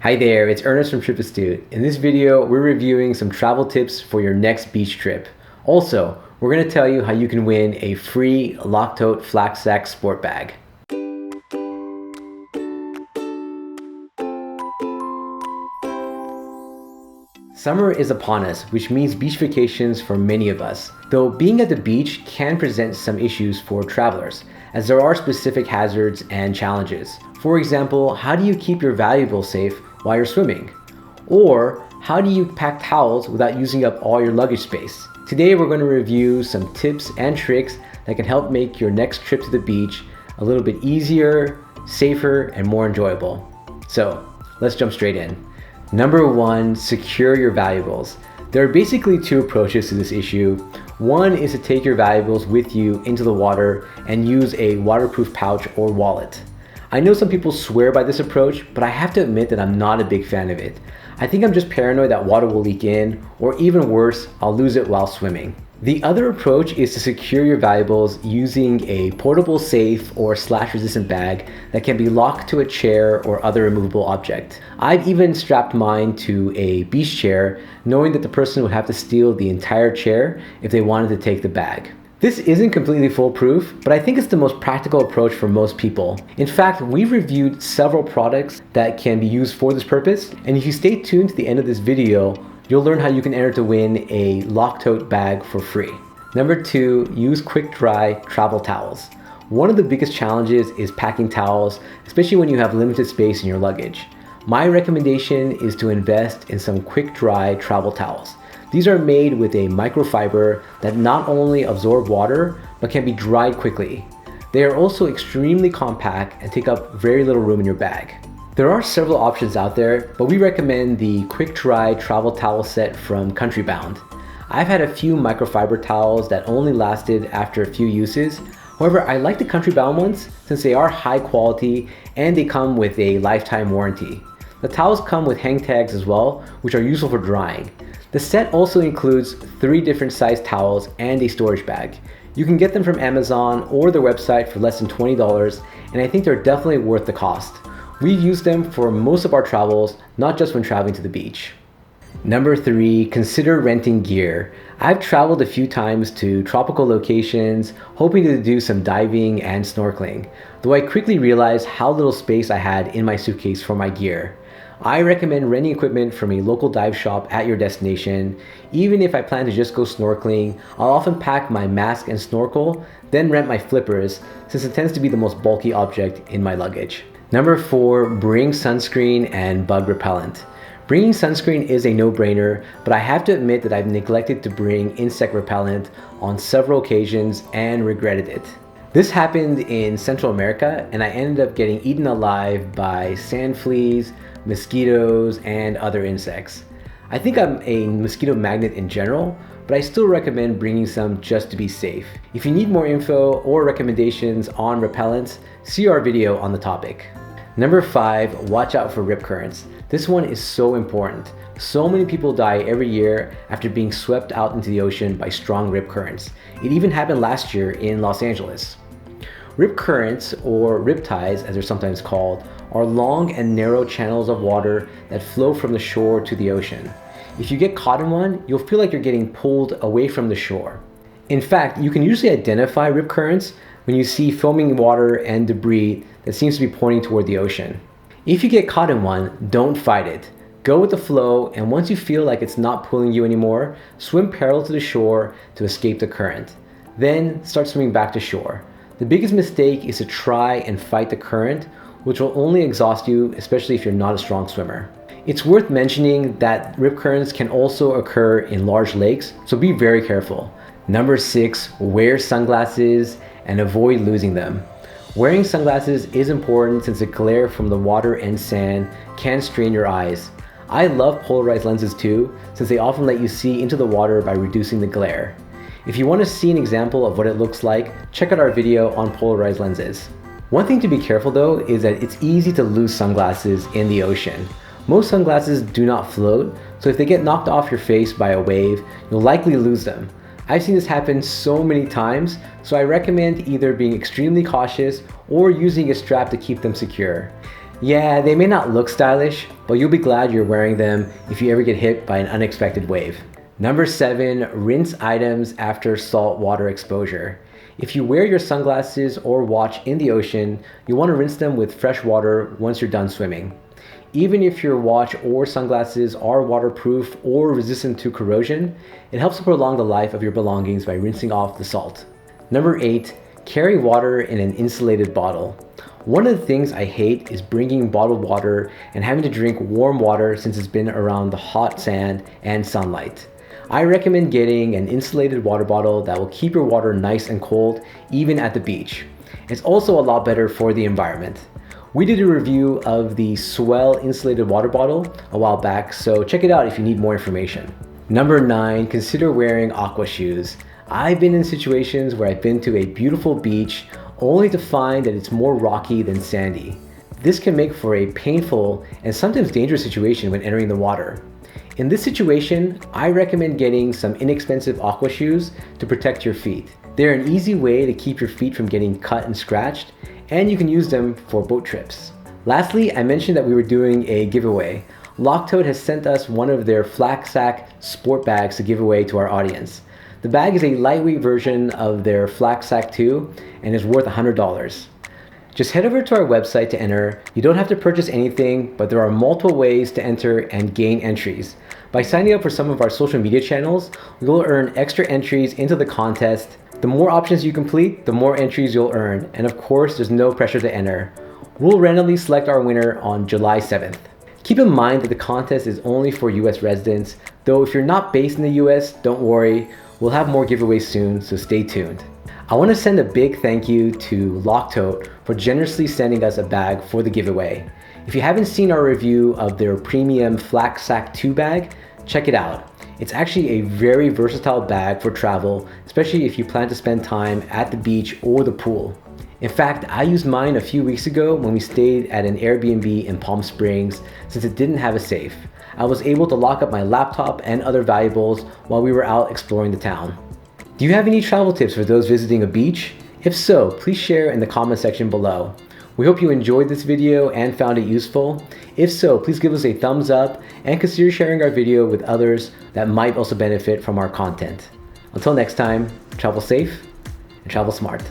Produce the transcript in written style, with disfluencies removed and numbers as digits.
Hi there, it's Ernest from Trip Astute. In this video, we're reviewing some travel tips for your next beach trip. Also, we're going to tell you how you can win a free Lock-Tote Flax Sack sport bag. Summer is upon us, which means beach vacations for many of us. Though being at the beach can present some issues for travelers, as there are specific hazards and challenges. For example, how do you keep your valuables safe while you're swimming? Or how do you pack towels without using up all your luggage space? Today we're going to review some tips and tricks that can help make your next trip to the beach a little bit easier, safer, and more enjoyable. So let's jump straight in. Number 1, secure your valuables. There are basically two approaches to this issue. One is to take your valuables with you into the water and use a waterproof pouch or wallet. I know some people swear by this approach, but I have to admit that I'm not a big fan of it. I think I'm just paranoid that water will leak in, or even worse, I'll lose it while swimming. The other approach is to secure your valuables using a portable safe or slash-resistant bag that can be locked to a chair or other removable object. I've even strapped mine to a beach chair, knowing that the person would have to steal the entire chair if they wanted to take the bag. This isn't completely foolproof, but I think it's the most practical approach for most people. In fact, we've reviewed several products that can be used for this purpose, and if you stay tuned to the end of this video, you'll learn how you can enter to win a Lock-Tote bag for free. Number 2, use quick dry travel towels. One of the biggest challenges is packing towels, especially when you have limited space in your luggage. My recommendation is to invest in some quick dry travel towels. These are made with a microfiber that not only absorb water, but can be dried quickly. They are also extremely compact and take up very little room in your bag. There are several options out there, but we recommend the quick dry travel towel set from Country Bound. I've had a few microfiber towels that only lasted after a few uses. However, I like the Country Bound ones since they are high quality and they come with a lifetime warranty. The towels come with hang tags as well, which are useful for drying. The set also includes 3 different size towels and a storage bag. You can get them from Amazon or their website for less than $20, and I think they're definitely worth the cost. We've used them for most of our travels, not just when traveling to the beach. Number 3, consider renting gear. I've traveled a few times to tropical locations, hoping to do some diving and snorkeling, though I quickly realized how little space I had in my suitcase for my gear. I recommend renting equipment from a local dive shop at your destination. Even if I plan to just go snorkeling, I'll often pack my mask and snorkel, then rent my flippers, since it tends to be the most bulky object in my luggage. Number 4, bring sunscreen and bug repellent. Bringing sunscreen is a no-brainer, but I have to admit that I've neglected to bring insect repellent on several occasions and regretted it. This happened in Central America, and I ended up getting eaten alive by sand fleas, mosquitoes, and other insects. I think I'm a mosquito magnet in general, but I still recommend bringing some just to be safe. If you need more info or recommendations on repellents, see our video on the topic. Number 5, watch out for rip currents. This one is so important. So many people die every year after being swept out into the ocean by strong rip currents. It even happened last year in Los Angeles. Rip currents, or rip tides as they're sometimes called, are long and narrow channels of water that flow from the shore to the ocean. If you get caught in one, you'll feel like you're getting pulled away from the shore. In fact, you can usually identify rip currents when you see foaming water and debris that seems to be pointing toward the ocean. If you get caught in one, don't fight it. Go with the flow, and once you feel like it's not pulling you anymore, swim parallel to the shore to escape the current. Then start swimming back to shore. The biggest mistake is to try and fight the current, which will only exhaust you, especially if you're not a strong swimmer. It's worth mentioning that rip currents can also occur in large lakes, so be very careful. Number 6, wear sunglasses and avoid losing them. Wearing sunglasses is important since the glare from the water and sand can strain your eyes. I love polarized lenses too, since they often let you see into the water by reducing the glare. If you want to see an example of what it looks like, check out our video on polarized lenses. One thing to be careful though is that it's easy to lose sunglasses in the ocean. Most sunglasses do not float, so if they get knocked off your face by a wave, you'll likely lose them. I've seen this happen so many times, so I recommend either being extremely cautious or using a strap to keep them secure. Yeah, they may not look stylish, but you'll be glad you're wearing them if you ever get hit by an unexpected wave. Number 7, rinse items after saltwater exposure. If you wear your sunglasses or watch in the ocean, you'll want to rinse them with fresh water once you're done swimming. Even if your watch or sunglasses are waterproof or resistant to corrosion, it helps to prolong the life of your belongings by rinsing off the salt. Number 8, carry water in an insulated bottle. One of the things I hate is bringing bottled water and having to drink warm water since it's been around the hot sand and sunlight. I recommend getting an insulated water bottle that will keep your water nice and cold even at the beach. It's also a lot better for the environment. We did a review of the Swell insulated water bottle a while back, so check it out if you need more information. Number 9, consider wearing Aqua shoes. I've been in situations where I've been to a beautiful beach only to find that it's more rocky than sandy. This can make for a painful and sometimes dangerous situation when entering the water. In this situation, I recommend getting some inexpensive Aqua shoes to protect your feet. They're an easy way to keep your feet from getting cut and scratched, and you can use them for boat trips. Lastly, I mentioned that we were doing a giveaway. Locktoed has sent us one of their Flak Sack sport bags to give away to our audience. The bag is a lightweight version of their Flak Sack 2 and is worth $100. Just head over to our website to enter. You don't have to purchase anything, but there are multiple ways to enter and gain entries. By signing up for some of our social media channels, you'll earn extra entries into the contest. The more options you complete, the more entries you'll earn. And of course, there's no pressure to enter. We'll randomly select our winner on July 7th. Keep in mind that the contest is only for US residents, though if you're not based in the US, don't worry. We'll have more giveaways soon, so stay tuned. I want to send a big thank you to Locktoed for generously sending us a bag for the giveaway. If you haven't seen our review of their premium Flak Sack 2 bag, check it out. It's actually a very versatile bag for travel, especially if you plan to spend time at the beach or the pool. In fact, I used mine a few weeks ago when we stayed at an Airbnb in Palm Springs since it didn't have a safe. I was able to lock up my laptop and other valuables while we were out exploring the town. Do you have any travel tips for those visiting a beach? If so, please share in the comment section below. We hope you enjoyed this video and found it useful. If so, please give us a thumbs up and consider sharing our video with others that might also benefit from our content. Until next time, travel safe and travel smart.